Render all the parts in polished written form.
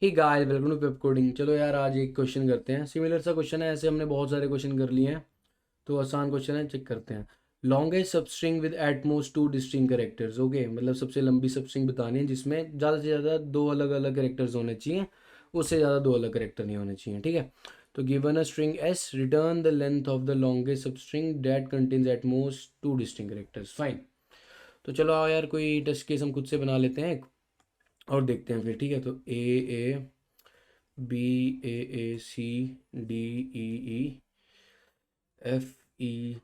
He guys, welcome to Pepcoding. चलो यार, आज एक क्वेश्चन करते हैं। सिमिलर सा क्वेश्चन है, ऐसे हमने बहुत सारे क्वेश्चन कर लिए हैं, तो आसान क्वेश्चन है, चेक करते हैं। Longest substring with at most two distinct characters. Okay, मतलब सबसे लंबी सबस्ट्रिंग बतानी है जिसमें ज़्यादा से ज़्यादा दो अलग अलग करेक्टर्स होने चाहिए, उससे ज़्यादा दो अलग करेक्टर नहीं होने चाहिए। ठीक है, तो given a string S, return the length of the longest substring that contains at most two distinct characters. Fine. तो चलो आओ यार, कोई टेस्ट केस हम खुद से बना लेते हैं एक, और देखते हैं फिर। ठीक है, तो A B, A C, D, E F, E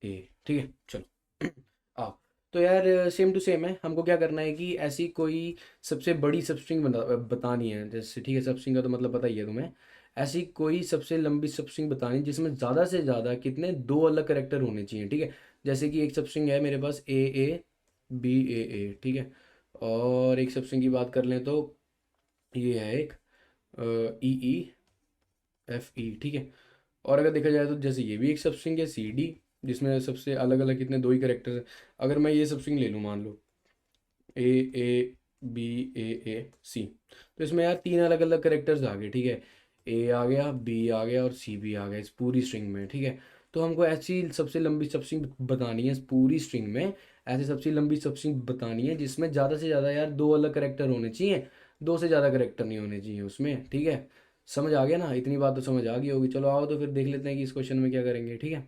A. ठीक है, चलो आओ। तो यार सेम टू सेम है, हमको क्या करना है कि ऐसी कोई सबसे बड़ी सबस्ट्रिंग बतानी है। जैसे ठीक है, सबस्ट्रिंग का तो मतलब पता ही है तुम्हें। ऐसी कोई सबसे लंबी सबस्ट्रिंग बतानी है जिसमें ज़्यादा से ज़्यादा कितने दो अलग करेक्टर होने चाहिए। ठीक है, जैसे कि एक सबस्ट्रिंग है मेरे पास ए बी, ए। ठीक है, और एक सबस्ट्रिंग की बात कर लें तो ये है एक ई ई एफ ई। ठीक है, और अगर देखा जाए तो जैसे ये भी एक सबस्ट्रिंग है सी डी, जिसमें सबसे अलग अलग कितने दो ही करेक्टर्स हैं। अगर मैं ये सबस्ट्रिंग ले लूँ, मान लो ए बी, ए सी, तो इसमें यार तीन अलग अलग करेक्टर्स आ गए। ठीक है, ए आ गया, बी आ गया और सी भी आ गया इस पूरी स्ट्रिंग में। ठीक है, तो हमको ऐसी सबसे लंबी सबस्ट्रिंग बतानी है इस पूरी स्ट्रिंग में। ऐसी सबसे लंबी सबस्ट्रिंग बतानी है जिसमें ज़्यादा से ज़्यादा यार दो अलग करेक्टर होने चाहिए, दो से ज़्यादा करेक्टर नहीं होने चाहिए उसमें। ठीक है, समझ आ गया ना? इतनी बात तो समझ आ गई होगी। चलो आओ तो फिर देख लेते हैं कि इस क्वेश्चन में क्या करेंगे। ठीक है,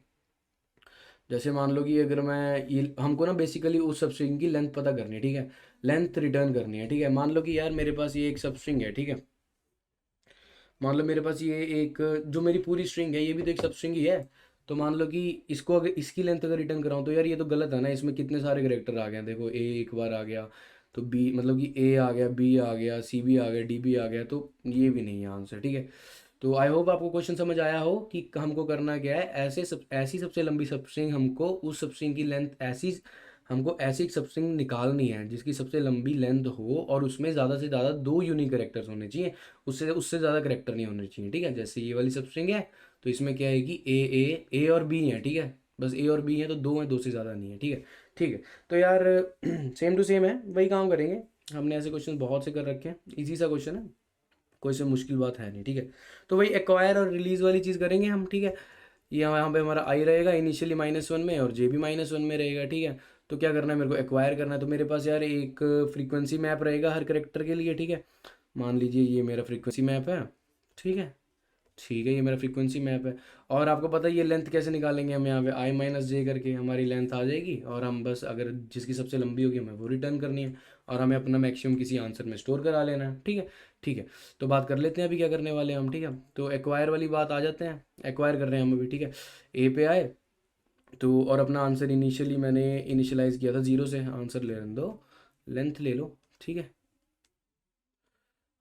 जैसे मान लो कि अगर मैं ये, हमको ना बेसिकली उस सब स्ट्रिंग की लेंथ पता करनी है। ठीक है, लेंथ रिटर्न करनी है। ठीक है, मान लो कि यार मेरे पास ये एक सब स्ट्रिंग है। ठीक है, मान लो मेरे पास ये एक, जो मेरी पूरी स्ट्रिंग है ये भी तो एक सब स्ट्रिंग ही है। तो मान लो कि इसको अगर इसकी लेंथ अगर रिटर्न कराऊँ तो यार ये तो गलत है ना, इसमें कितने सारे करेक्टर आ गए हैं। देखो ए एक बार आ गया, तो बी मतलब कि ए आ गया, बी आ गया, सी भी आ गया, डी भी आ गया, तो ये भी नहीं है आंसर। ठीक है, तो आई होप आपको क्वेश्चन समझ आया हो कि हमको करना क्या है। ऐसी सबसे लंबी सबस्ट्रिंग, हमको उस सबस्ट्रिंग की लेंथ ऐसी, हमको ऐसी एक सबस्ट्रिंग निकालनी है जिसकी सबसे लंबी लेंथ हो और उसमें ज़्यादा से ज़्यादा दो यूनिक करेक्टर्स होने चाहिए, उससे उससे ज़्यादा करेक्टर नहीं होने चाहिए। ठीक है, जैसे ये वाली सबस्ट्रिंग है, तो इसमें क्या है कि ए और बी है। ठीक है, बस ए और बी है, तो दो हैं, दो से ज़्यादा नहीं है। ठीक है, ठीक है, तो यार सेम टू सेम है, वही काम करेंगे। हमने ऐसे क्वेश्चन बहुत से कर रखे हैं, इजी सा क्वेश्चन है, कोई से मुश्किल बात है नहीं। ठीक है, तो वही एक्वायर और रिलीज वाली चीज़ करेंगे हम। ठीक है, ये यहाँ पे हमारा आई रहेगा इनिशियली -1 में, और जे भी -1 में रहेगा। ठीक है, तो क्या करना है, मेरे को एक्वायर करना है। तो मेरे पास यार एक फ्रीक्वेंसी मैप रहेगा हर करेक्टर के लिए। ठीक है, मान लीजिए ये मेरा फ्रीक्वेंसी मैप है। ठीक है, ठीक है, ये मेरा फ्रीक्वेंसी मैप है। और आपको पता है ये लेंथ कैसे निकालेंगे हम, यहाँ पे I - J करके हमारी लेंथ आ जाएगी, और हम बस अगर जिसकी सबसे लंबी होगी हमें वो रिटर्न करनी है, और हमें अपना मैक्सिमम किसी आंसर में स्टोर करा लेना है। ठीक है, ठीक है, तो बात कर लेते हैं अभी क्या करने वाले हैं हम। ठीक है, तो एक्वायर वाली बात आ जाते हैं, एक्वायर कर रहे हैं हम अभी। ठीक है, ए पे आए, तो और अपना आंसर इनिशियली मैंने इनिशियलाइज किया था 0 से, आंसर ले दो, लेंथ ले लो। ठीक है,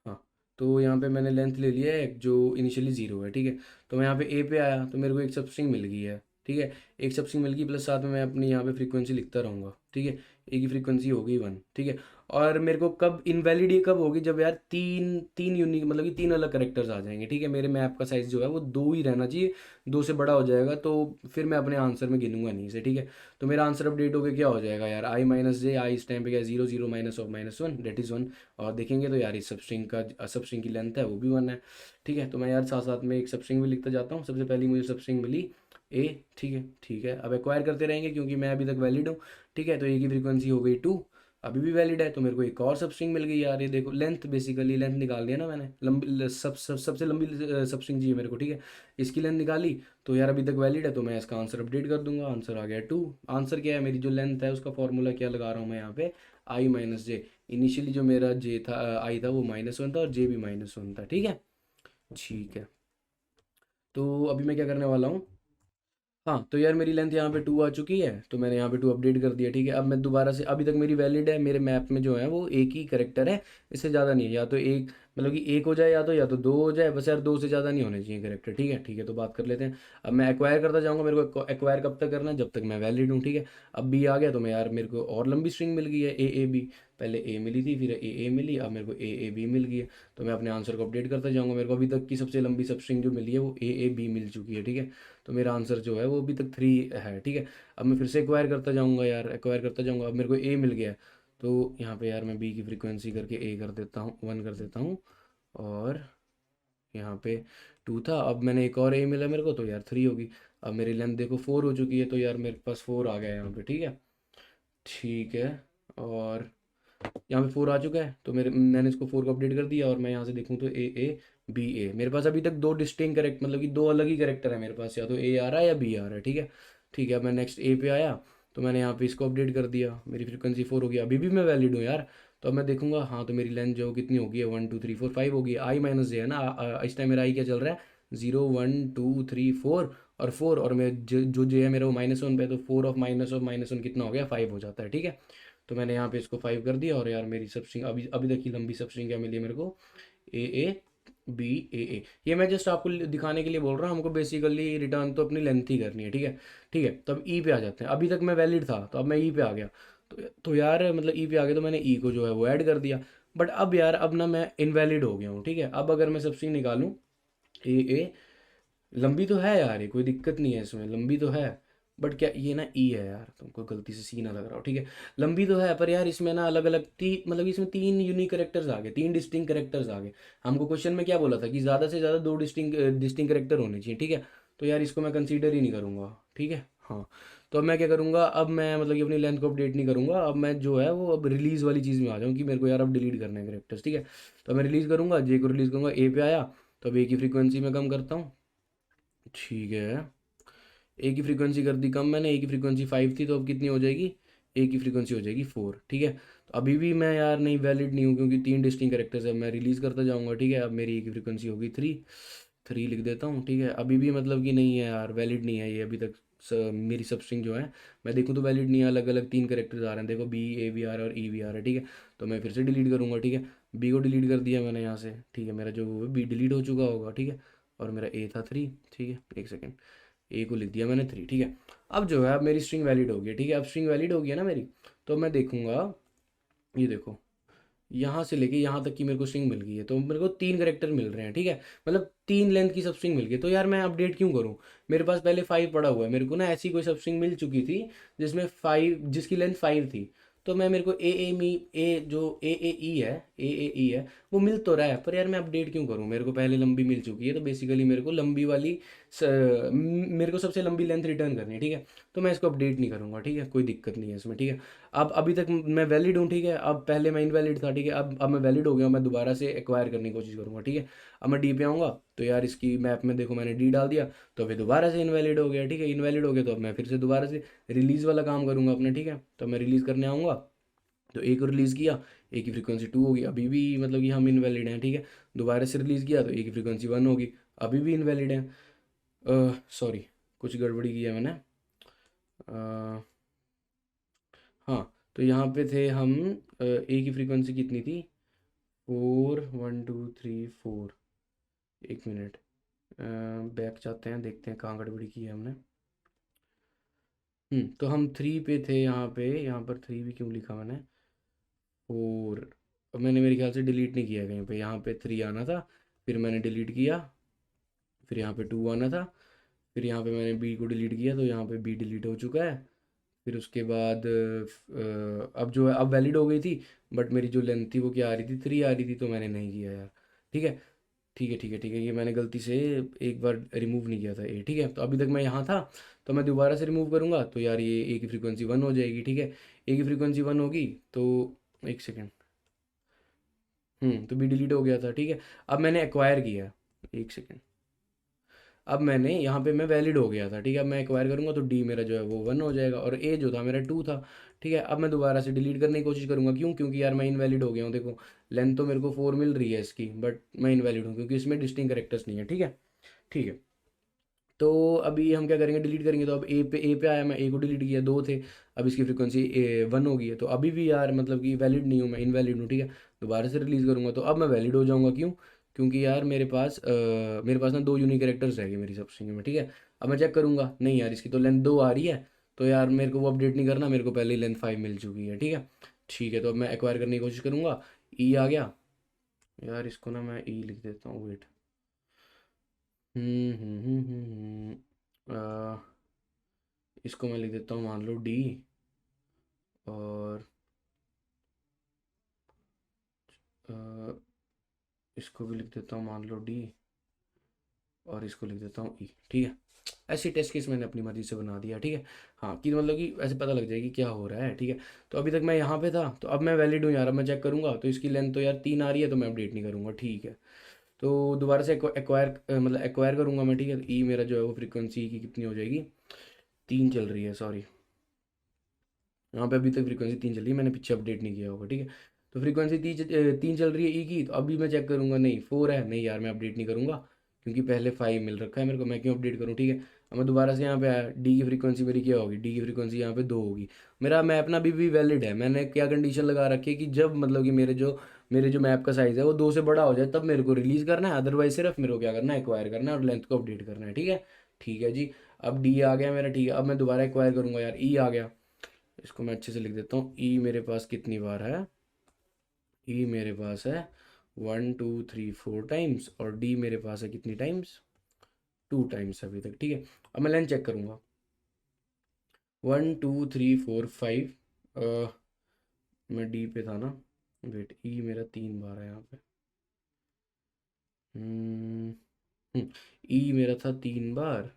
हाँ, तो यहाँ पे मैंने लेंथ ले लिया है एक जो इनिशियली 0 है। ठीक है, तो मैं यहाँ पे ए पे आया तो मेरे को एक सबस्ट्रिंग मिल गई है। ठीक है, एक सबस्ट्रिंग मिल गई, प्लस साथ में मैं अपनी यहाँ पे फ्रीक्वेंसी लिखता रहूँगा। ठीक है, ए की फ्रीक्वेंसी हो गई 1। ठीक है, और मेरे को कब इनवैलिड ये कब होगी, जब यार तीन तीन यूनिक मतलब कि तीन अलग करेक्टर्स आ जाएंगे। ठीक है, मेरे मैप का साइज जो है वो दो ही रहना चाहिए, दो से बड़ा हो जाएगा तो फिर मैं अपने आंसर में गिनूंगा नहीं इसे। ठीक है, तो मेरा आंसर अपडेट होकर क्या हो जाएगा यार, I - J, आई इस टाइम पे क्या 0 0 माइनस ऑफ -1 डेट इज़ 1। और देखेंगे तो यार इस सब स्ट्रिंग की लेंथ है वो भी 1 है। ठीक है, तो मैं यार साथ साथ में एक सब स्ट्रिंग भी लिखता जाता हूँ। सबसे पहली मुझे सब स्ट्रिंग मिली ए। ठीक है, ठीक है, अब एक्वायर करते रहेंगे क्योंकि मैं अभी तक वैलिड हूँ। ठीक है, तो ए की फ्रीक्वेंसी हो गई 2, अभी भी वैलिड है, तो मेरे को एक और सब स्ट्रिंग मिल गई यार। ये देखो लेंथ, बेसिकली लेंथ निकाल दिया ना मैंने, लंबी सबसे लंबी सब स्ट्रिंग चाहिए मेरे को। ठीक है, इसकी लेंथ निकाली, तो यार अभी तक वैलिड है, तो मैं इसका आंसर अपडेट कर दूंगा। आंसर आ गया 2। आंसर क्या है, मेरी जो लेंथ है उसका फॉर्मूला क्या लगा रहा हूँ मैं यहाँ पे, I - J। इनिशियली जो मेरा जे था, आई था, वो -1 था, और जे भी -1 था। ठीक है, ठीक है, तो अभी मैं क्या करने वाला हूँ, हाँ, तो यार मेरी लेंथ यहाँ पे 2 आ चुकी है, तो मैंने यहाँ पे 2 अपडेट कर दिया। ठीक है, अब मैं दोबारा से, अभी तक मेरी वैलिड है, मेरे मैप में जो है वो एक ही करेक्टर है, इससे ज़्यादा नहीं है। या तो एक मतलब कि एक हो जाए, या तो दो हो जाए, बस यार दो से ज़्यादा नहीं होने चाहिए करेक्टर। ठीक है, ठीक है, तो बात कर लेते हैं। अब मैं एक्वायर करता जाऊँगा, मेरे को एक्वायर कब तक करना है, जब तक मैं वैलिड हूँ। ठीक है, अब बी आ गया, तो मैं यार मेरे को और लंबी स्ट्रिंग मिल गई है ए बी, पहले ए मिली थी, फिर ए मिली, अब मेरे को ए बी मिल गई है। तो मैं अपने आंसर को अपडेट करता जाऊँगा, मेरे को अभी तक की सबसे लंबी सब स्ट्रिंग जो मिली है वो ए बी मिल चुकी है। ठीक है, तो मेरा आंसर जो है वो अभी तक 3 है। ठीक है, अब मैं फिर से एक्वायर करता जाऊंगा यार, एक्वायर करता जाऊंगा, अब मेरे को ए मिल गया है, तो यहाँ पे यार मैं बी की फ्रीक्वेंसी करके ए कर देता हूँ, 1 कर देता हूँ। और यहाँ पे 2 था, अब मैंने एक और ए मिला मेरे को, तो यार 3 होगी। अब मेरी लेंथ देखो 4 हो चुकी है, तो यार मेरे पास 4 आ गया यहाँ पे, ठीक है। ठीक है। और यहाँ पे 4 आ चुका है, तो मैंने इसको 4 को अपडेट कर दिया, और मैं यहाँ से देखूँ तो ए बी ए, मेरे पास अभी तक दो डिस्टिंक्ट करेक्ट, मतलब कि दो अलग ही करेक्टर है मेरे पास, या तो ए आ रहा है या बी आ रहा है, ठीक है। ठीक है, अब मैं नेक्स्ट ए पे आया, तो मैंने यहाँ पे इसको अपडेट कर दिया, मेरी फ्रिक्वेंसी 4 हो गया, अभी भी मैं वैलिड हूँ यार। तो अब मैं देखूंगा, हाँ तो मेरी लेंथ जो कितनी होगी है, 1 2 3 4 5 होगी, आई माइनस जे है ना, इस टाइम मेरा आई क्या चल रहा है, 0 1 2 3 4 और 4, और मैं जो जे है मेरा वो -1 पे, तो 4 ऑफ -1 कितना हो गया, 5 हो जाता है, ठीक है। तो मैंने यहाँ पे इसको 5 कर दिया, और यार मेरी सब स्ट्रिंग अभी अभी तक की लंबी सब स्ट्रिंग क्या मिली है मेरे को, ए बी ए। ये मैं जस्ट आपको दिखाने के लिए बोल रहा हूँ, हमको बेसिकली रिटर्न तो अपनी लेंथ ही करनी है, ठीक है। ठीक है, तो अब ई पे आ जाते हैं, अभी तक मैं वैलिड था, तो अब मैं ई पे आ गया। तो यार मतलब ई पे आ गया, तो मैंने ई को जो है वो ऐड कर दिया। बट अब यार अब ना मैं इनवैलिड हो गया हूँ, ठीक है। अब अगर मैं सब स्ट्रिंग निकालूँ, ए लंबी तो है यार, ये कोई दिक्कत नहीं है इसमें, लंबी तो है। बट क्या ये ना ई है यार, तुमको गलती से सी ना लग रहा हो, ठीक है। लंबी तो है, पर यार इसमें ना अलग अलग मतलब इसमें 3 यूनिक करेक्टर्स आ गए, 3 डिस्टिंक्ट करेक्टर्स आ गए। हमको क्वेश्चन में क्या बोला था कि ज़्यादा से ज़्यादा 2 डिस्टिंक्ट करेक्टर होने चाहिए, ठीक है। तो यार इसको मैं कंसीडर ही नहीं करूँगा, ठीक है। हाँ, तो अब मैं क्या करूँगा, अब मैं मतलब कि अपनी लेंथ को अपडेट नहीं करूँगा, अब मैं जो है वो अब रिलीज़ वाली चीज़ में आ जाऊँ कि मेरे को यार अब डिलीट करने हैं करेक्टर्स, ठीक है। तो मैं रिलीज़ करूँगा, जे को रिलीज़ करूँगा, ए पे आया, तो अब ए की फ्रीक्वेंसी में कम करता हूँ, ठीक है। ए की फ्रीक्वेंसी कर दी कम मैंने, ए की फ्रीक्वेंसी 5 थी, तो अब कितनी हो जाएगी, ए की फ्रीक्वेंसी हो जाएगी 4, ठीक है। तो अभी भी मैं यार नहीं वैलिड नहीं हूँ, क्योंकि 3 डिस्टिंक्ट कैरेक्टर्स है, मैं रिलीज़ करता जाऊँगा, ठीक है। अब मेरी ए की फ्रीक्वेंसी होगी 3 लिख देता हूँ, ठीक है। अभी भी मतलब कि नहीं है यार, वैलिड नहीं है ये अभी तक। मेरी सब स्ट्रिंग जो है मैं देखूँ तो वैलिड नहीं है, अलग अलग 3 कैरेक्टर्स आ रहे हैं, देखो बी ए भी आ रहा है और ई भी आ रहा है, ठीक है। तो मैं फिर से डिलीट करूँगा, ठीक है। बी को डिलीट कर दिया मैंने यहाँ से, ठीक है, मेरा जो वो बी डिलीट हो चुका होगा, ठीक है। और मेरा ए था 3, ठीक है, एक सेकेंड, ए को लिख दिया मैंने 3, ठीक है। अब जो है, अब मेरी स्ट्रिंग वैलिड हो गई है, ठीक है। अब स्ट्रिंग वैलिड हो गई है ना मेरी, तो मैं देखूंगा, ये देखो, यहाँ से लेके यहाँ तक की मेरे को स्ट्रिंग मिल गई है, तो मेरे को 3 करेक्टर मिल रहे हैं, ठीक है। मतलब 3 लेंथ की सब स्ट्रिंग मिल गई, तो यार मैं अपडेट क्यों करूँ, मेरे पास पहले 5 पड़ा हुआ है, मेरे को ना ऐसी कोई सब स्ट्रिंग मिल चुकी थी जिसमें 5, जिसकी लेंथ 5 थी। तो मैं मेरे को ए मी ए जो ए ई है, ए ई है, वो मिल तो रहा है, पर यार मैं अपडेट क्यों करूँ, मेरे को पहले लंबी मिल चुकी है, तो बेसिकली मेरे को लंबी वाली मेरे को सबसे लंबी लेंथ रिटर्न करनी है, ठीक है। तो मैं इसको अपडेट नहीं करूँगा, ठीक है, कोई दिक्कत नहीं है इसमें, ठीक है। अब अभी तक मैं वैलिड हूँ, ठीक है। अब पहले मैं इनवैलिड था, ठीक है। अब मैं वैलिड हो गया हूँ, मैं दोबारा से एक्वायर करने की कोशिश करूँगा, ठीक है। अब मैं डी पे आऊँगा, तो यार इसकी मैप में देखो मैंने डी डाल दिया, तो फिर दोबारा से इनवैलिड हो गया, ठीक है। इनवैलिड हो गया, तो अब मैं फिर से दोबारा से रिलीज़ वाला काम करूँगा अपने, ठीक है। तो मैं रिलीज़ करने आऊँगा, तो ए को रिलीज़ किया, ए की फ्रीक्वेंसी 2 होगी, अभी भी मतलब कि हम इनवैलिड हैं, ठीक है। दोबारा से रिलीज़ किया, तो ए की फ्रीक्वेंसी 1 होगी, अभी भी इनवैलिड है। सॉरी, कुछ गड़बड़ी की है मैंने। अ, हाँ, तो यहाँ पे थे हम, ए की फ्रीक्वेंसी कितनी थी, 4 1 2 3 4, एक मिनट, बैक जाते हैं, देखते हैं कहाँ गड़बड़ी की है हमने। तो हम 3 पे थे, यहाँ पर 3 भी क्यों लिखा मैंने, 4, अब मैंने मेरे ख्याल से डिलीट नहीं किया कहीं पे, यहाँ पे 3 आना था, फिर मैंने डिलीट किया, फिर यहाँ पे 2 आना था, फिर यहाँ पे मैंने बी को डिलीट किया, तो यहाँ पे बी डिलीट हो चुका है। फिर उसके बाद अब जो है अब वैलिड हो गई थी, बट मेरी जो लेंथ थी वो क्या आ रही थी, 3 आ रही थी, तो मैंने नहीं किया यार, ठीक है। ठीक है, ठीक है, ठीक है, ये मैंने गलती से एक बार रिमूव नहीं किया था ए, ठीक है। तो अभी तक मैं यहाँ था, तो मैं दोबारा से रिमूव करूँगा, तो यार ये ए की फ्रीक्वेंसी 1 हो जाएगी, ठीक है। ए की फ्रीक्वेंसी 1 होगी, तो एक सेकेंड, तो बी डिलीट हो गया था, ठीक है। अब मैंने एक्वायर किया, एक सेकेंड, अब मैंने यहाँ पे मैं वैलिड हो गया था, ठीक है। अब मैं एक्वायर करूँगा, तो डी मेरा जो है वो 1 हो जाएगा, और ए जो था मेरा 2 था, ठीक है। अब मैं दोबारा से डिलीट करने की कोशिश करूँगा, क्यों, क्योंकि यार मैं इनवैलिड हो गया हूँ, देखो लेंथ तो मेरे को 4 मिल रही है इसकी, बट मैं इनवैलिड हूँ क्योंकि इसमें डिस्टिंक्ट करेक्टर्स नहीं है, ठीक है। ठीक है, तो अभी हम क्या करेंगे, डिलीट करेंगे, तो अब ए पे आया, मैं ए को डिलीट किया, 2 थे, अब इसकी फ्रीक्वेंसी 1 हो गई है, तो अभी भी यार मतलब कि वैलिड नहीं हूँ, मैं इनवैलिड हूँ, ठीक है। दोबारा से रिलीज़ करूँगा, तो अब मैं वैलिड हो जाऊँगा, क्यों, क्योंकि यार मेरे पास ना 2 यूनिक कैरेक्टर्स रहेंगे मेरी सब स्ट्रिंग में, ठीक है। अब मैं चेक करूँगा, नहीं यार इसकी तो लेंथ 2 आ रही है, तो यार मेरे को वो अपडेट नहीं करना, मेरे को पहले ही लेंथ 5 मिल चुकी है, ठीक है। ठीक है, तो अब मैं एक्वायर करने की कोशिश करूँगा, ई आ गया, यार इसको ना मैं ई लिख देता हूँ, वेट, इसको मैं लिख देता हूँ, मान लो डी, और इसको भी लिख देता हूँ मान लो डी, और इसको लिख देता हूँ ई, ठीक है। ऐसी टेस्ट केस मैंने अपनी मर्जी से बना दिया, ठीक है। हाँ कि मतलब कि ऐसे पता लग जाएगी क्या हो रहा है, ठीक है। तो अभी तक मैं यहाँ पे था, तो अब मैं वैलिड हूँ यार, अब मैं चेक करूँगा तो इसकी लेंथ तो यार 3 आ रही है, तो मैं अपडेट नहीं करूँगा, ठीक है। तो दोबारा से एक्वायर मतलब एक्वायर करूँगा मैं, ठीक है। तो ई मेरा जो है वो फ्रीक्वेंसी की कितनी हो जाएगी, 3 चल रही है, सॉरी यहाँ पे अभी तक फ्रीक्वेंसी 3 चल रही है, मैंने पीछे अपडेट नहीं किया होगा, ठीक है। तो फ्रीक्वेंसी 3 चल रही है ई की, तो अभी मैं चेक करूँगा, नहीं 4 है, नहीं यार मैं अपडेट नहीं करूँगा, क्योंकि पहले 5 मिल रखा है मेरे को, मैं क्यों अपडेट करूँ, ठीक है। अब मैं दोबारा से यहाँ पे आया, डी की फ्रीक्वेंसी मेरी क्या होगी, डी की फ्रीक्वेंसी यहाँ पे 2 होगी। मेरा मैप ना अभी भी वैलिड है, मैंने क्या कंडीशन लगा रखी है कि जब मतलब कि मेरे जो मैप का साइज़ है वो 2 से बड़ा हो जाए तब मेरे को रिलीज़ करना है, अदरवाइज सिर्फ मेरे को क्या करना है, एक्वायर करना है और लेंथ को अपडेट करना है, ठीक है। ठीक है जी। अब डी आ गया मेरा, ठीक है। अब मैं दोबारा एक्वायर करूँगा यार, ई आ गया, इसको मैं अच्छे से लिख देता हूँ। ई मेरे पास कितनी बार है, ई मेरे पास है 1 2 3 4 टाइम्स, और डी मेरे पास है कितनी टाइम्स, 2 टाइम्स अभी तक, ठीक है। अब मैं लेंथ चेक करूँगा, 1 2 3 4 5, मैं डी पे था ना, वेट ई मेरा 3 बार है यहाँ पे, ई मेरा था 3 बार,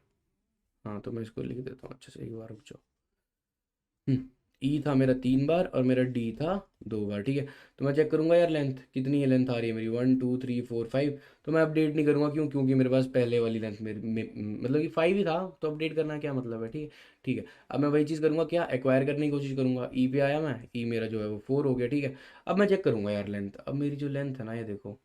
हाँ तो मैं इसको लिख देता हूँ अच्छे से, एक बार रुक जाओ। ई था मेरा 3 बार और मेरा डी था 2 बार, ठीक है। तो मैं चेक करूंगा यार लेंथ कितनी है, लेंथ आ रही है मेरी 1 2 3 4 5, तो मैं अपडेट नहीं करूंगा, क्यों, क्योंकि मेरे पास पहले वाली लेंथ मतलब कि 5 ही था, तो अपडेट करना क्या मतलब है, ठीक है। ठीक है। अब मैं वही चीज़ करूंगा, क्या, एक्वायर करने की कोशिश करूंगा, ई पे आया मैं, ई मेरा जो है वो 4 हो गया, ठीक है। अब मैं चेक करूंगा यार लेंथ, अब मेरी जो लेंथ है ना, ये देखो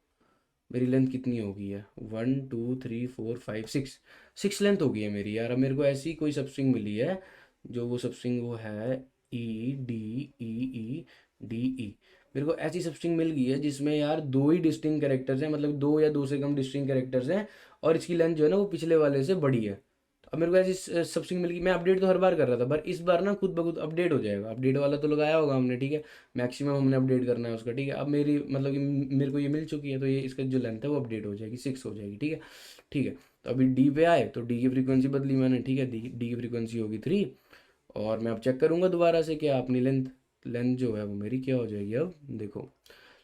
मेरी लेंथ कितनी हो गई है, 1 2 3 4 5 6, 6 लेंथ हो गई है मेरी यार। अब मेरे को ऐसी कोई सबस्ट्रिंग मिली है, जो वो सबस्ट्रिंग वो है ई डी ई ई डी ई, मेरे को ऐसी सबस्ट्रिंग मिल गई है जिसमें यार 2 ही डिस्टिंक्ट कैरेक्टर्स हैं, मतलब 2 या 2 से कम डिस्टिंक्ट कैरेक्टर्स हैं, और इसकी लेंथ जो है ना वो पिछले वाले से बड़ी है। तो अब मेरे को ऐसी सबस्ट्रिंग मिल गई, मैं अपडेट तो हर बार कर रहा था, पर इस बार ना खुद ब खुद अपडेट हो जाएगा, अपडेट वाला तो लगाया होगा हमने, ठीक है। मैक्सिमम हमने अपडेट करना है उसका, ठीक है। अब मेरी मतलब कि मेरे को ये मिल चुकी है, तो ये इसका जो लेंथ है वो अपडेट हो जाएगी, 6 हो जाएगी, ठीक है। ठीक है। तो अभी डी पे आए, तो डी की फ्रीक्वेंसी बदली मैंने, ठीक है, डी की फ्रीक्वेंसी होगी 3, और मैं अब चेक करूंगा दोबारा से क्या अपनी लेंथ, लेंथ जो है वो मेरी क्या हो जाएगी, अब देखो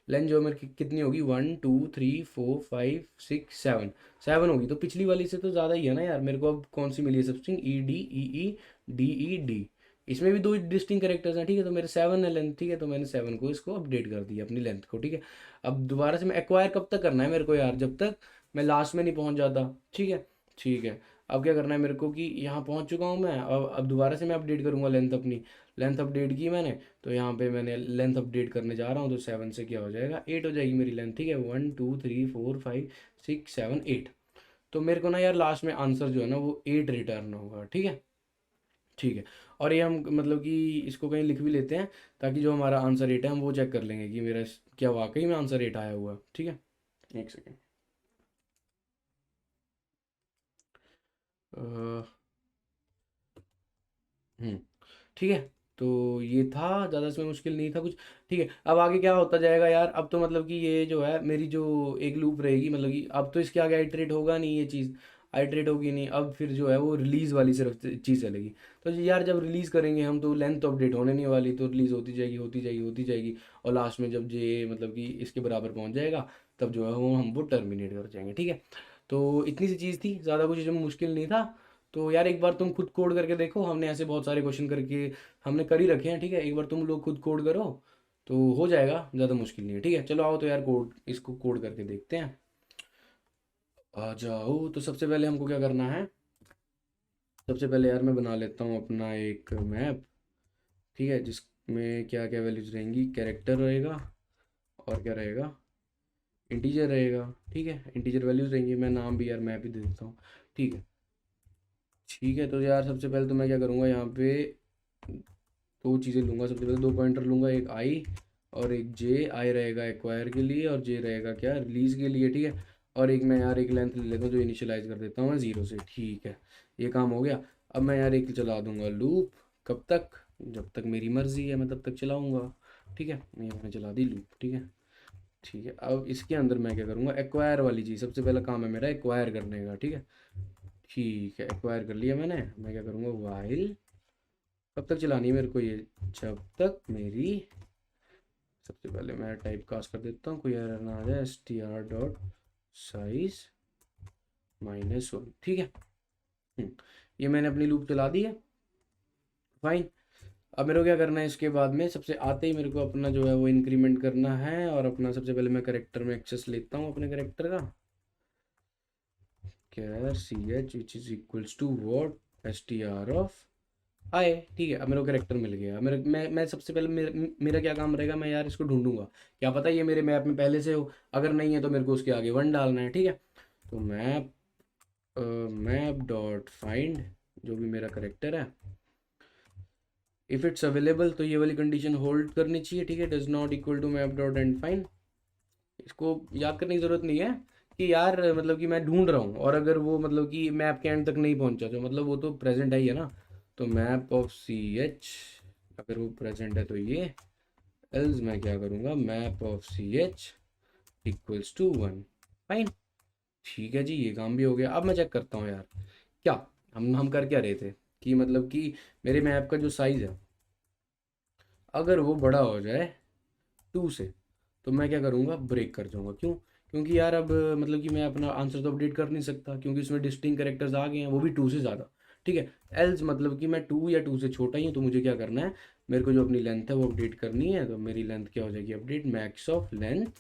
लेंथ जो है मेरी कितनी होगी, 1 2 3 4 5 6 7, 7 होगी, तो पिछली वाली से तो ज़्यादा ही है ना यार। मेरे को अब कौन सी मिली है सबस्ट्रिंग, ई D E E D E D, इसमें भी 2 डिस्टिंक्ट कैरेक्टर्स हैं, ठीक है। तो मेरे 7 है लेंथ, ठीक है। तो मैंने 7 को इसको अपडेट कर दिया अपनी लेंथ को, ठीक है। अब दोबारा से मैं एक्वायर कब तक करना है मेरे को यार, जब तक मैं लास्ट में नहीं पहुंच जाता, ठीक है। ठीक है। अब क्या करना है मेरे को कि यहाँ पहुंच चुका हूँ मैं, अब दोबारा से मैं अपडेट करूँगा लेंथ अपनी, लेंथ अपडेट की मैंने, तो यहाँ पे मैंने लेंथ अपडेट करने जा रहा हूँ, तो 7 से क्या हो जाएगा, 8 हो जाएगी मेरी लेंथ, ठीक है। 1 2 3 4 5 6 7 8, तो मेरे को ना यार लास्ट में आंसर जो है ना वो 8 रिटर्न होगा, ठीक है। ठीक है। और ये हम मतलब कि इसको कहीं लिख भी लेते हैं, ताकि जो हमारा आंसर 8 है हम वो चेक कर लेंगे कि मेरा क्या वाकई में आंसर 8 आया हुआ है, ठीक है। एक सेकेंड। हम्म ठीक है। तो ये था, ज़्यादा इसमें मुश्किल नहीं था कुछ, ठीक है। अब आगे क्या होता जाएगा यार, अब तो मतलब कि ये जो है मेरी जो एक लूप रहेगी, मतलब कि अब तो इसके आगे आइटरेट होगा नहीं, ये चीज़ आइटरेट होगी नहीं, अब फिर जो है वो रिलीज़ वाली सिर्फ चीज़ चलेगी। तो यार जब रिलीज़ करेंगे हम, तो लेंथ तो अपडेट होने नहीं वाली, तो रिलीज़ होती जाएगी होती जाएगी होती जाएगी, और लास्ट में जब ये मतलब कि इसके बराबर पहुंच जाएगा, तब जो है वो टर्मिनेट कर जाएंगे, ठीक है। तो इतनी सी चीज़ थी, ज़्यादा कुछ इसमें मुश्किल नहीं था। तो यार एक बार तुम खुद कोड करके देखो, हमने ऐसे बहुत सारे क्वेश्चन करके हमने कर ही रखे हैं, ठीक है। एक बार तुम लोग खुद कोड करो तो हो जाएगा, ज़्यादा मुश्किल नहीं है, ठीक है। चलो आओ तो यार कोड, इसको कोड करके देखते हैं। आ जाओ, तो सबसे पहले हमको क्या करना है, सबसे पहले यार मैं बना लेता हूँ अपना एक मैप, ठीक है, जिसमें क्या क्या वैल्यूज रहेंगी, कैरेक्टर रहेगा, और क्या रहेगा, इंटीजर रहेगा, ठीक है। इंटीजर वैल्यूज रहेंगी, मैं नाम भी यार मैप ही दे देता हूँ, ठीक है। ठीक है। तो यार सबसे पहले तो मैं क्या करूँगा, यहाँ पे 2 चीज़ें लूँगा, सबसे पहले 2 पॉइंटर लूँगा, एक आई और एक जे। आई रहेगा एक्वायर के लिए और जे रहेगा क्या, रिलीज़ के लिए, ठीक है। और एक मैं यार एक लेंथ ले लेता हूँ, जो इनिशियलाइज कर देता हूँ मैं 0 से, ठीक है। ये काम हो गया। अब मैं यार एक चला दूंगा लूप, कब तक, जब तक मेरी मर्ज़ी है मैं तब तक चलाऊँगा, ठीक है। ये मैंने चला दी लूप, ठीक है। ठीक है। अब इसके अंदर मैं क्या करूँगा, एक्वायर वाली चीज़, सबसे पहला काम है मेरा एक्वायर करने का, ठीक है। ठीक है, एक्वायर कर लिया मैंने। मैं क्या करूँगा, वाइल, कब तक चलानी है मेरे को ये, जब तक मेरी सबसे पहले मैं टाइप कास्ट कर देता हूँ, कोई एरर ना आ जाए, str.size -1, ठीक है। ये मैंने अपनी लूप चला दी है, फाइन। अब मेरे को क्या करना है, इसके बाद में सबसे आते ही मेरे को अपना जो है वो इंक्रीमेंट करना है, और अपना सबसे पहले मैं करेक्टर में एक्सेस लेता हूँ अपने करेक्टर का, char ch which is equals to what, str of आए, ठीक है। अब मेरे को करेक्टर मिल गया। मैं सबसे पहले मेरा क्या काम रहेगा, मैं यार इसको ढूंढूंगा, क्या पता ये मेरे मैप में पहले से हो, अगर नहीं है तो मेरे को उसके आगे 1 डालना है, ठीक है। तो मैप डॉट फाइंड जो भी मेरा करेक्टर है, इफ़ इट्स अवेलेबल, तो ये वाली कंडीशन होल्ड करनी चाहिए, ठीक है। Does not equal to map dot end find. इसको याद करने की ज़रूरत नहीं है कि यार मतलब कि मैं ढूंढ रहा हूँ, और अगर वो मतलब कि मैप के एंड तक नहीं पहुँचा तो मतलब वो तो प्रेजेंट है ही है ना। तो मैप ऑफ सी एच, अगर वो प्रेजेंट है तो ये, एल्स मैं क्या करूँगा, map of C H equals to 1, fine. ठीक है जी, ये काम भी हो गया। अब मैं चेक करता हूँ यार, क्या हम कर क्या रहे थे, कि मतलब कि मेरे मैप का जो साइज़ है अगर वो बड़ा हो जाए 2 से, तो मैं क्या करूँगा, ब्रेक कर जाऊँगा। क्यों? क्योंकि यार अब मतलब कि मैं अपना आंसर तो अपडेट कर नहीं सकता, क्योंकि उसमें डिस्टिंक्ट कैरेक्टर्स आ गए हैं, वो भी 2 से ज़्यादा, ठीक है। एल्स मतलब कि मैं 2 या 2 से छोटा ही हूँ, तो मुझे क्या करना है, मेरे को जो अपनी लेंथ है वो अपडेट करनी है। तो मेरी लेंथ क्या हो जाएगी, अपडेट मैक्स ऑफ लेंथ,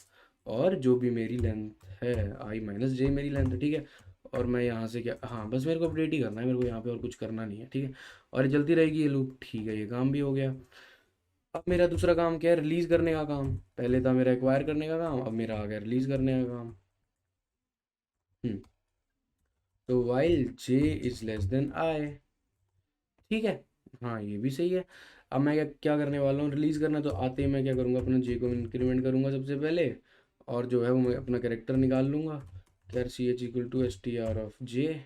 और जो भी मेरी लेंथ है i-j मेरी लेंथ है, ठीक है। और मैं यहाँ से क्या, हाँ बस मेरे को अपडेट ही करना है, मेरे को यहाँ पे और कुछ करना नहीं है, ठीक है। और ये चलती रहेगी ये लूप, ठीक है, ये काम भी हो गया। अब मेरा दूसरा काम क्या है, रिलीज करने का काम। पहले था मेरा एक्वायर करने का काम, अब मेरा आ गया रिलीज करने का काम। हम्म तो while j is less than i, ठीक है। हाँ ये भी सही है। अब मैं क्या करने वाला हूँ, रिलीज करना, तो आते ही मैं क्या करूँगा, अपना j को इंक्रीमेंट करूँगा सबसे पहले, और जो है वो मैं अपना कैरेक्टर निकाल लूँगा, char C H equal to S T R of J,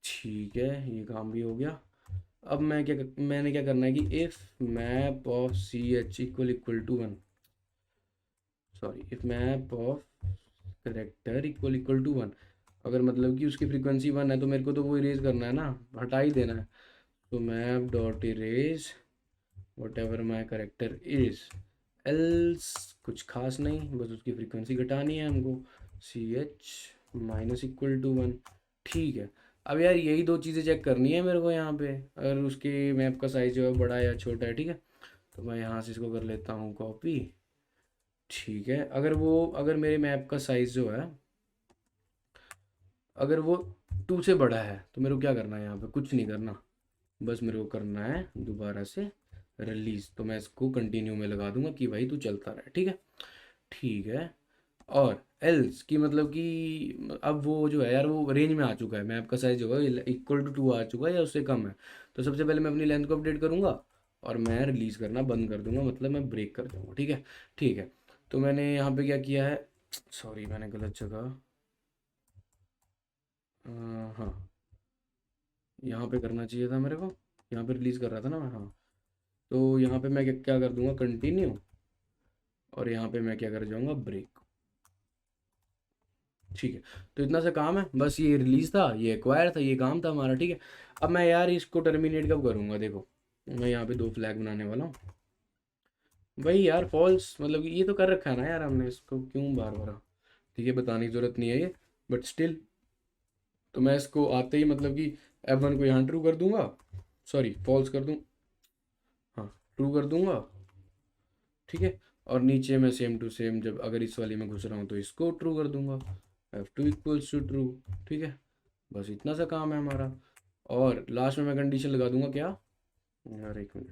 ठीक है, ये काम भी हो गया। अब मैंने क्या करना है कि if map of C H equal to 1, sorry, if map of character equal to 1, अगर मतलब कि उसकी फ्रीक्वेंसी 1 है, तो मेरे को तो वो इरेज करना है ना, हटा ही देना है। तो map dot erase what ever my character is, else कुछ खास नहीं, बस उसकी फ्रीक्वेंसी घटानी है हमको, सी एच -1, ठीक है। अब यार यही दो चीज़ें चेक करनी है मेरे को यहाँ पे, अगर उसके मैप का साइज़ जो है बड़ा है या छोटा है, ठीक है। तो मैं यहाँ से इसको कर लेता हूँ कॉपी, ठीक है। अगर मेरे मैप का साइज़ जो है, अगर वो 2 से बड़ा है, तो मेरे को क्या करना है, यहाँ पे कुछ नहीं करना, बस मेरे को करना है दोबारा से रिलीज़। तो मैं इसको कंटिन्यू में लगा दूंगा कि भाई तू चलता रहे, ठीक है, ठीक है। और एल्स की मतलब कि अब वो जो है यार वो रेंज में आ चुका है, मैप का साइज जो है इक्वल टू 2 आ चुका है या उससे कम है। तो सबसे पहले मैं अपनी लेंथ को अपडेट करूँगा, और मैं रिलीज़ करना बंद कर दूंगा, मतलब मैं ब्रेक कर दूंगा, ठीक है, ठीक है। तो मैंने यहाँ पे क्या किया है, सॉरी मैंने गलत जगह, हाँ यहाँ पे करना चाहिए था मेरे को, यहाँ पे रिलीज़ कर रहा था ना मैं, हाँ। तो यहाँ पे मैं क्या कर दूंगा, कंटिन्यू, और यहाँ पे मैं क्या कर जाऊँगा, ब्रेक, ठीक है। तो इतना सा काम है, बस ये रिलीज था, ये एक्वायर था, ये काम था हमारा, ठीक है। अब मैं यार इसको टर्मिनेट कब करूँगा, देखो मैं यहाँ पे 2 फ्लैग बनाने वाला हूँ। भाई यार फॉल्स, मतलब कि ये तो कर रखा है ना यार हमने, इसको क्यों बार बार, ठीक है, बताने की ज़रूरत नहीं है ये, बट स्टिल। तो मैं इसको आते ही मतलब कि F1 को यहाँ ट्रू कर दूंगा, सॉरी फॉल्स कर दूँ, हाँ ट्रू कर दूंगा, ठीक है। और नीचे मैं सेम टू सेम, जब अगर इस वाली में घुस रहा हूँ तो इसको ट्रू कर दूंगा, F2 इक्वल्स टू ट्रू, ठीक है। बस इतना सा काम है हमारा। और लास्ट में मैं कंडीशन लगा दूंगा क्या, यार एक मिनट,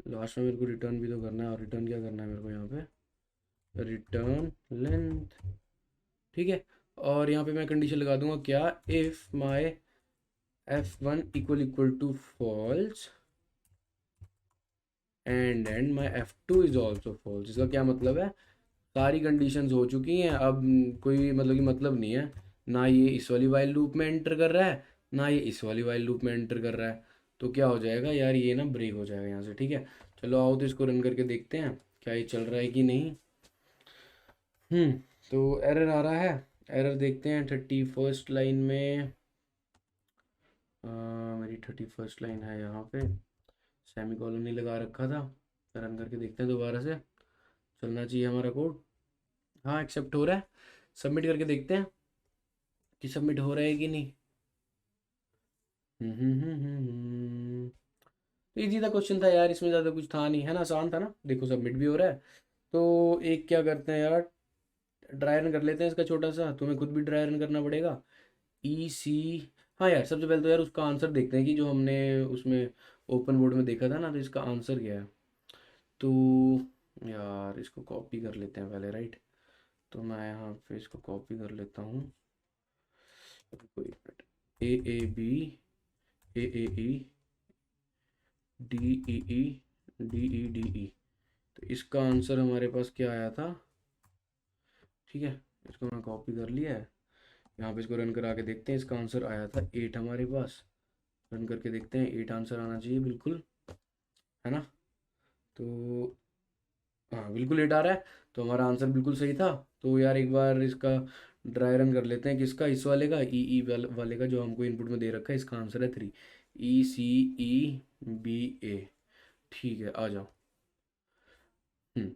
लास्ट में मेरे को रिटर्न भी तो करना है, और रिटर्न क्या करना है मेरे को यहाँ पे, रिटर्न लेंथ, ठीक है। और यहाँ पे मैं कंडीशन लगा दूंगा क्या, if my F1 equal to false and my F2 is also false. इसका क्या मतलब है, सारी कंडीशंस हो चुकी हैं, अब कोई मतलब कि मतलब नहीं है, ना ये इस वाली वाइल लूप में एंटर कर रहा है, ना ये इस वाली वाइल लूप में एंटर कर रहा है। तो क्या हो जाएगा यार, ये ना ब्रेक हो जाएगा यहाँ से, ठीक है। चलो आओ तो इसको रन करके देखते हैं क्या ये चल रहा है कि नहीं। हम्म तो एरर आ रहा है, एरर देखते हैं 31st लाइन में, मेरी 31st लाइन है यहाँ पे, सेमी कॉलन नहीं लगा रखा था। रन करके देखते हैं दोबारा से, चलना चाहिए हमारा कोड। हाँ एक्सेप्ट हो रहा है, सबमिट करके देखते हैं कि सबमिट हो रहा है कि नहीं। तो इजी था क्वेश्चन था यार, इसमें ज़्यादा कुछ था नहीं, है ना, आसान था ना। देखो सबमिट भी हो रहा है। तो एक क्या करते हैं यार, ड्राई रन कर लेते हैं इसका छोटा सा, तुम्हें खुद भी ड्राई रन करना पड़ेगा। ई सी, हाँ यार सबसे पहले तो यार उसका आंसर देखते हैं कि जो हमने उसमें ओपन बोर्ड में देखा था ना, तो इसका आंसर क्या है। तो यार इसको कॉपी कर लेते हैं पहले, राइट। तो मैं यहाँ पे इसको कॉपी कर लेता हूँ। कोई minute, A A B, A A E, D E E, D E D E. तो इसका आंसर हमारे पास क्या आया था, ठीक है। इसको मैं कॉपी कर लिया है, यहाँ पे इसको रन करा के देखते हैं। इसका आंसर आया था 8 हमारे पास। रन करके देखते हैं, 8 आंसर आना चाहिए बिल्कुल, है ना। तो हाँ बिल्कुल 8 आ रहा है, तो हमारा आंसर बिल्कुल सही था। तो यार एक बार इसका ड्राई रन कर लेते हैं, किसका, इस वाले का, ई वाले का जो हमको इनपुट में दे रखा है। इसका आंसर है 3, ई सी ई बी ए। ठीक है आ जाओ। हम्म,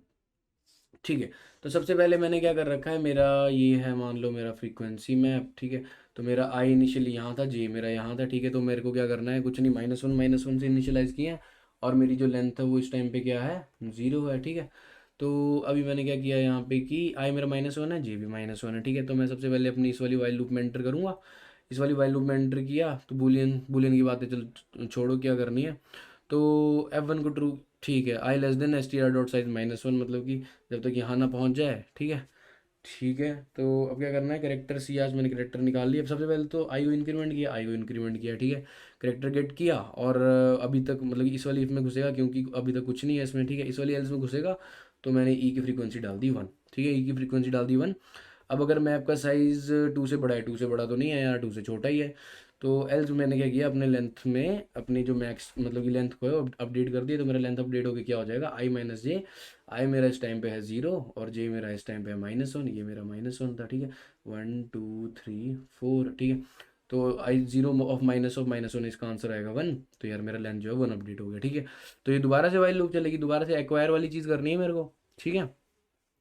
ठीक है। तो सबसे पहले मैंने क्या कर रखा है, मेरा ये है मान लो मेरा फ्रीक्वेंसी मैप, ठीक है। तो मेरा आई इनिशियली यहाँ था, जे मेरा यहाँ था, ठीक है। तो मेरे को क्या करना है, कुछ नहीं, -1 से इनिशियलाइज किया है। और मेरी जो लेंथ है वो इस टाइम पे क्या है, 0 है, ठीक है। तो अभी मैंने क्या किया यहाँ पे कि आई मेरा -1 है, जे भी -1 है, ठीक है। तो मैं सबसे पहले अपनी इस वाली वाइल लूप में एंटर करूँगा। इस वाली वाइल लूप में एंटर किया तो बुलियन बुलियन की बातें चल छोड़ो, क्या करनी है। तो F1 को ट्रू, ठीक है। आई लेस देन str.size -1, मतलब कि जब तक यहाँ ना पहुँच जाए, ठीक है। ठीक है, तो अब क्या करना है, करेक्टर सी, आज मैंने करेक्टर निकाल लिया। अब सबसे पहले तो आई को इंक्रीमेंट किया, आई को इंक्रीमेंट किया, ठीक है। करेक्टर गेट किया, और अभी तक मतलब कि इस वाली इफ में घुसेगा क्योंकि अभी तक कुछ नहीं है इसमें, ठीक है। इस वाली एल्स में घुसेगा तो मैंने ई की फ्रीक्वेंसी डाल दी 1, ठीक है। ई की फ्रीक्वेंसी डाल दी 1। अब अगर मैप का साइज़ 2 से बड़ा है, 2 से बड़ा तो नहीं है यार, 2 से छोटा ही है। तो एल्स मैंने क्या किया, अपने लेंथ में अपनी जो मैक्स मतलब कि लेंथ को है अपडेट कर दिया। तो मेरा लेंथ अपडेट होकर क्या हो जाएगा, आई माइनस जे। आई मेरा इस टाइम पे है 0 और जे मेरा इस टाइम पे है -1। ये मेरा -1 था, ठीक है। 1 2 3 4, ठीक है। तो आई 0 ऑफ -1 इसका आंसर आएगा 1। तो यार मेरा लेंथ जो है 1 अपडेट हो गया, ठीक है। तो ये दोबारा से वाइल लूप चलेगी, दोबारा से एक्वायर वाली चीज़ करनी है मेरे को, ठीक है।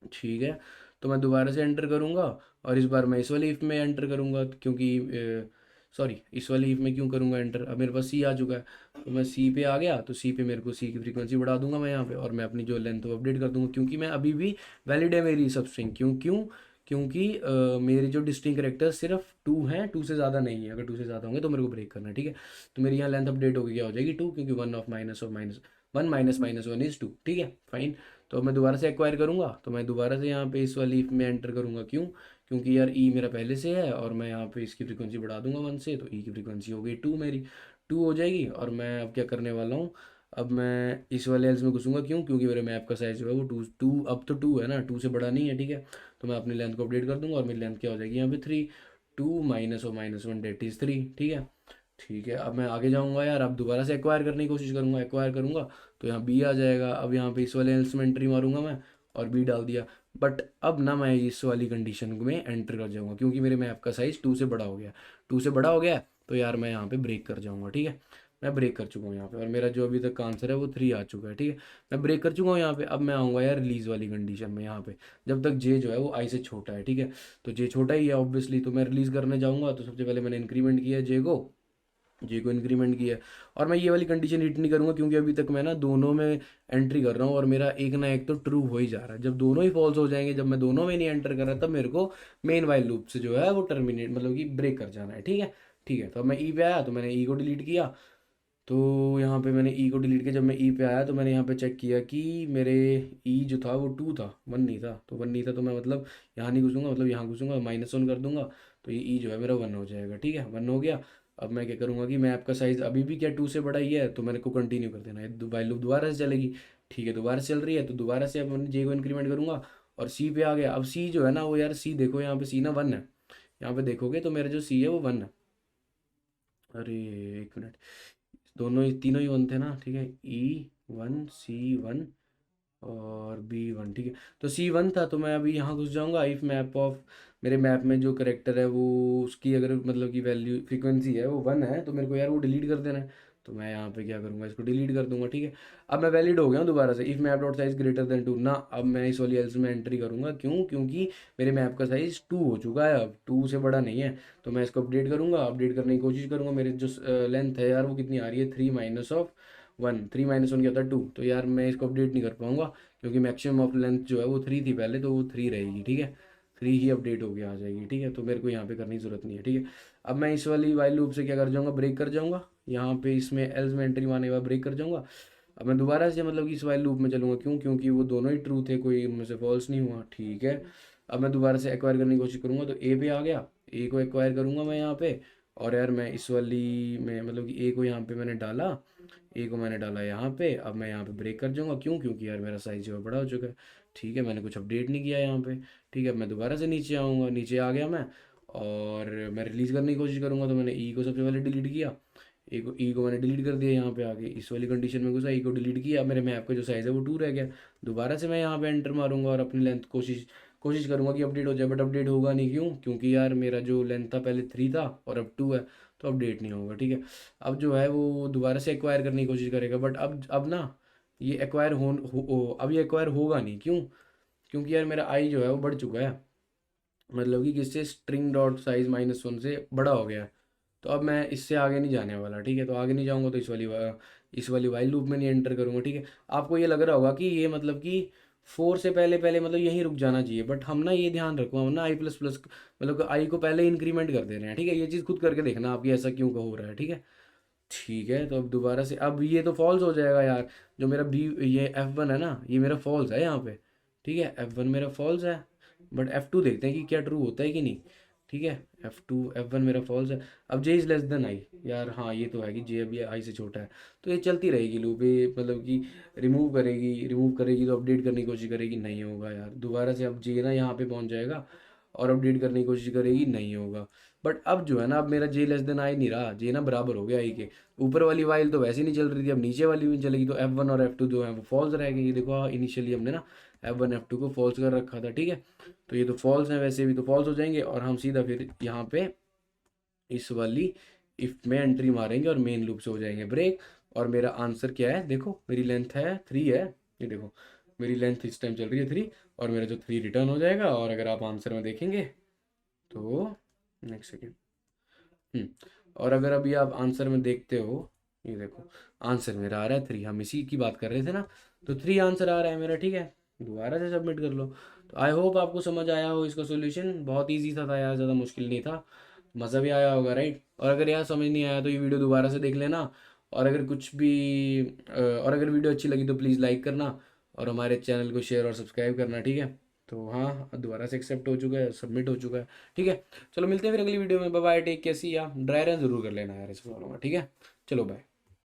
ठीक है, तो मैं दोबारा से एंटर करूँगा, और इस बार मैं इस वाली इफ में एंटर करूँगा क्योंकि सॉरी, इस वाली इफ में क्यों करूँगा एंटर, अब मेरे पास सी आ चुका है। तो मैं सी पे आ गया, तो सी पे मेरे को सी की फ्रीक्वेंसी बढ़ा दूंगा मैं यहाँ पे, और मैं अपनी जो लेंथ वो अपडेट कर दूंगा, क्योंकि मैं अभी भी वैलिड है मेरी सब स्ट्रिंग। क्यों क्यों क्योंकि मेरे जो डिस्टिंक्ट करेक्टर सिर्फ 2 हैं, 2 से ज़्यादा नहीं है। अगर 2 से ज़्यादा होंगे तो मेरे को ब्रेक करना है, ठीक है। तो मेरी यहाँ लेंथ अपडेट होगी, क्या हो जाएगी 2, क्योंकि 1 ऑफ -1 -1 इज़ 2, ठीक है फाइन। तो मैं दोबारा से एक्वायर करूँगा, तो मैं दोबारा से यहाँ पे इस वाली इफ में एंटर करूँगा। क्यों, क्योंकि यार ई मेरा पहले से है, और मैं यहाँ पे इसकी फ्रीक्वेंसी बढ़ा दूंगा 1 से, तो ई की फ्रीक्वेंसी हो गई 2, मेरी 2 हो जाएगी। और मैं अब क्या करने वाला हूँ, अब मैं इस वाले एल्स में घुसूंगा। क्यों, क्योंकि मेरे मैप का साइज जो है वो 2 अब तो 2 है ना, 2 से बड़ा नहीं है, ठीक है। तो मैं अपनी लेंथ को अपडेट कर दूंगा, और मेरी लेंथ क्या हो जाएगी यहाँ पे 3, 2 -1 डेट इज़ 3, ठीक है। ठीक है, अब मैं आगे जाऊँगा यार, अब दोबारा से एक्वायर करने की कोशिश करूँगा, एक्वायर करूँगा तो यहाँ बी आ जाएगा। अब यहाँ पे इस वाले एल्स में एंट्री मारूंगा मैं, और बी डाल दिया। बट अब ना मैं इस वाली कंडीशन में एंटर कर जाऊँगा, क्योंकि मेरे मैप का साइज़ 2 से बड़ा हो गया, 2 से बड़ा हो गया। तो यार मैं यहाँ पे ब्रेक कर जाऊँगा, ठीक है। मैं ब्रेक कर चुका हूँ यहाँ पे, और मेरा जो अभी तक का आंसर है वो 3 आ चुका है, ठीक है। मैं ब्रेक कर चुका हूँ यहाँ पे। अब मैं आऊँगा यार रिलीज़ वाली कंडीशन में, यहाँ पे जब तक जे जो है वो आई से छोटा है, ठीक है। तो जे छोटा ही है ऑब्वियसली, तो मैं रिलीज़ करने जाऊँगा। तो सबसे पहले मैंने इंक्रीमेंट किया जे को इंक्रीमेंट किया है। और मैं ये वाली कंडीशन हिट नहीं करूँगा, क्योंकि अभी तक मैं ना दोनों में एंट्री कर रहा हूँ, और मेरा एक ना एक तो ट्रू हो ही जा रहा है। जब दोनों ही फॉल्स हो जाएंगे, जब मैं दोनों में नहीं एंटर कर रहा, तब मेरे को मेन वाइल लूप से जो है वो टर्मिनेट मतलब कि ब्रेक कर जाना है, ठीक है। ठीक है, तो अब मैं ई पे आया, तो मैंने ई को डिलीट किया। तो यहाँ पे मैंने ई को डिलीट किया। जब मैं ई पे आया तो मैंने यहाँ पे चेक किया कि मेरे ई जो था वो 2 था, 1 नहीं था। तो 1 नहीं था, तो मैं मतलब यहाँ नहीं घुसूंगा, मतलब यहाँ घुसूंगा, -1 कर दूंगा। तो ये ई जो है मेरा 1 हो जाएगा, ठीक है, 1 हो गया। अब मैं क्या करूँगा कि मैप का साइज़ अभी भी क्या 2 से बड़ा ही है, तो मेरे को कंटिन्यू कर देना है, वाइल लूप दोबारा से चलेगी। ठीक है, दोबारा से चल रही है, तो दोबारा से अब मैं जे को इंक्रीमेंट करूँगा, और सी पे आ गया। अब सी जो है ना वो यार, सी देखो यहाँ पे, सी ना 1 है। यहाँ पे देखोगे तो मेरा जो सी है वो 1 है। अरे एक मिनट, दोनों ही तीनों ही 1 थे ना, ठीक है। E1 C1 और B1, ठीक है। तो C1 था, तो मैं अभी यहाँ घुस जाऊँगा। इफ मैप ऑफ, मेरे मैप में जो करेक्टर है वो, उसकी अगर मतलब कि वैल्यू फ्रीक्वेंसी है वो 1 है, तो मेरे को यार वो डिलीट कर देना है। तो मैं यहाँ पे क्या करूँगा, इसको डिलीट कर दूंगा। ठीक है, अब मैं वैलिड हो गया हूँ दोबारा से। If map dot size greater than 2 ना, अब मैं इस वाली एल्स में एंट्री करूँगा, क्यों? क्योंकि मेरे मैप का साइज 2 हो चुका है, अब 2 से बड़ा नहीं है। तो मैं इसको अपडेट करूँगा, अपडेट करने की कोशिश करूँगा। मेरे जो लेंथ है यार वो कितनी आ रही है, 3 माइनस ऑफ 1, 3 माइनस 1 क्या होता है 2। तो यार मैं इसको अपडेट नहीं कर पाऊँगा, क्योंकि मैक्सिमम ऑफ लेंथ जो है वो 3 थी पहले, तो वो 3 रहेगी। ठीक है, 3 ही अपडेट होके आ जाएगी। ठीक है, तो मेरे को यहाँ पे करने की ज़रूरत नहीं है। ठीक है, अब मैं इस वाली वाइल लूप से क्या कर जाऊँगा, ब्रेक कर जाऊँगा। यहाँ पे इसमें एल्स में एंट्री मारने के बाद ब्रेक कर जाऊँगा। अब मैं दोबारा से मतलब कि इस वाइल लूप में चलूँगा, क्यों? क्योंकि वो दोनों ही ट्रू थे, कोई उनमें से फॉल्स नहीं हुआ। ठीक है, अब मैं दोबारा से एक्वायर करने की कोशिश करूँगा, तो ए पे आ गया, ए को एक्वायर करूँगा मैं यहाँ पे। और यार मैं इस वाली में मतलब कि ए को यहाँ पे मैंने डाला, ए को मैंने डाला यहाँ पे। अब मैं यहाँ पे ब्रेक कर जाऊँगा, क्यों? क्योंकि यार मेरा साइज जो है बड़ा हो चुका है। ठीक है, मैंने कुछ अपडेट नहीं किया यहाँ पे। ठीक है, अब मैं दोबारा से नीचे आऊँगा, नीचे आ गया मैं, और मैं रिलीज़ करने की कोशिश करूँगा। तो मैंने ई को सबसे पहले डिलीट किया, ई को मैंने डिलीट कर दिया। यहाँ पे आके इस वाली कंडीशन में घुसा, ई को डिलीट किया, मेरे मैप का जो साइज़ है वो 2 रह गया। दोबारा से मैं यहाँ पे एंटर मारूंगा और अपनी लेंथ कोशिश कोशिश करूंगा कि अपडेट हो जाए, बट अपडेट होगा नहीं। क्यों? क्योंकि यार मेरा जो लेंथ था पहले 3 था और अब 2 है, तो अपडेट नहीं होगा। ठीक है, अब जो है वो दोबारा से एक्वायर करने की कोशिश करेगा, बट अब ना ये एक्वायर अब ये एक्वायर होगा नहीं। क्यों? क्योंकि यार मेरा आई जो है वो बढ़ चुका है, मतलब कि किससे, स्ट्रिंग डॉट साइज -1 से बड़ा हो गया है। तो अब मैं इससे आगे नहीं जाने वाला। ठीक है, तो आगे नहीं जाऊंगा तो इस वाली वाइल लूप में नहीं एंटर करूंगा। ठीक है, आपको ये लग रहा होगा कि ये मतलब कि 4 से पहले पहले मतलब यहीं रुक जाना चाहिए, बट हम ना ये ध्यान रखो, हम ना आई प्लस प्लस मतलब आई को पहले इंक्रीमेंट कर दे रहे हैं। ठीक है, ये चीज़ खुद करके देखना आपकी ऐसा क्यों का हो रहा है। ठीक है, ठीक है, तो अब दोबारा से, अब ये तो फॉल्स हो जाएगा यार। जो मेरा बी, ये F1 है ना, ये मेरा फॉल्स है यहाँ पे। ठीक है, F1 मेरा फॉल्स है, बट F2 देखते हैं कि क्या ट्रू होता है कि नहीं। ठीक है, F1 मेरा फॉल्स है। अब जे इज़ लेस देन आई, यार हाँ ये तो है कि जे अभी आई से छोटा है। तो ये चलती रहेगी लूप, ये मतलब कि रिमूव करेगी तो अपडेट करने की कोशिश करेगी, नहीं होगा यार। दोबारा से अब जे ना यहाँ पे पहुँच जाएगा और अपडेट करने की कोशिश करेगी, नहीं होगा। बट अब जो है ना, अब मेरा जे लेस देन आई नहीं रहा, जे ना बराबर हो गया आई के। ऊपर वाली वाइल तो वैसे ही नहीं चल रही थी, अब नीचे वाली भी नहीं चलेगी। तो F1 और F2 जो है वो फॉल्स रह गई। ये देखो, इनिशियली हमने ना F1 F2 को फॉल्स कर रखा था। ठीक है, तो ये तो फॉल्स है, वैसे भी तो फॉल्स हो जाएंगे, और हम सीधा फिर यहाँ पे इस वाली इफ में एंट्री मारेंगे और मेन लूप से हो जाएंगे ब्रेक। और मेरा आंसर क्या है, देखो मेरी लेंथ है 3 है, ये देखो मेरी लेंथ इस टाइम चल रही है 3, और मेरा जो 3 रिटर्न हो जाएगा। और अगर आप आंसर में देखेंगे तो नेक्स्ट सेकेंड, और अगर अभी आप आंसर में देखते हो, ये देखो आंसर मेरा आ रहा है 3, हम इसी की बात कर रहे थे ना, तो 3 आंसर आ रहा है मेरा। ठीक है, दोबारा से सबमिट कर लो। तो आई होप आपको समझ आया हो इसका सोल्यूशन, बहुत ईजी था यार, ज़्यादा मुश्किल नहीं था, मज़ा भी आया होगा, राइट? और अगर यार समझ नहीं आया तो ये वीडियो दोबारा से देख लेना। और अगर कुछ भी और अगर वीडियो अच्छी लगी तो प्लीज़ लाइक करना, और हमारे चैनल को शेयर और सब्सक्राइब करना। ठीक है, तो हाँ दोबारा से एक्सेप्ट हो चुका है, सबमिट हो चुका है। ठीक है, चलो मिलते हैं फिर अगली वीडियो में। बाय बाय, टेक केयर, सी या ड्राई रन जरूर कर लेना यार, इस प्रॉब्लम का। ठीक है, चलो बाय।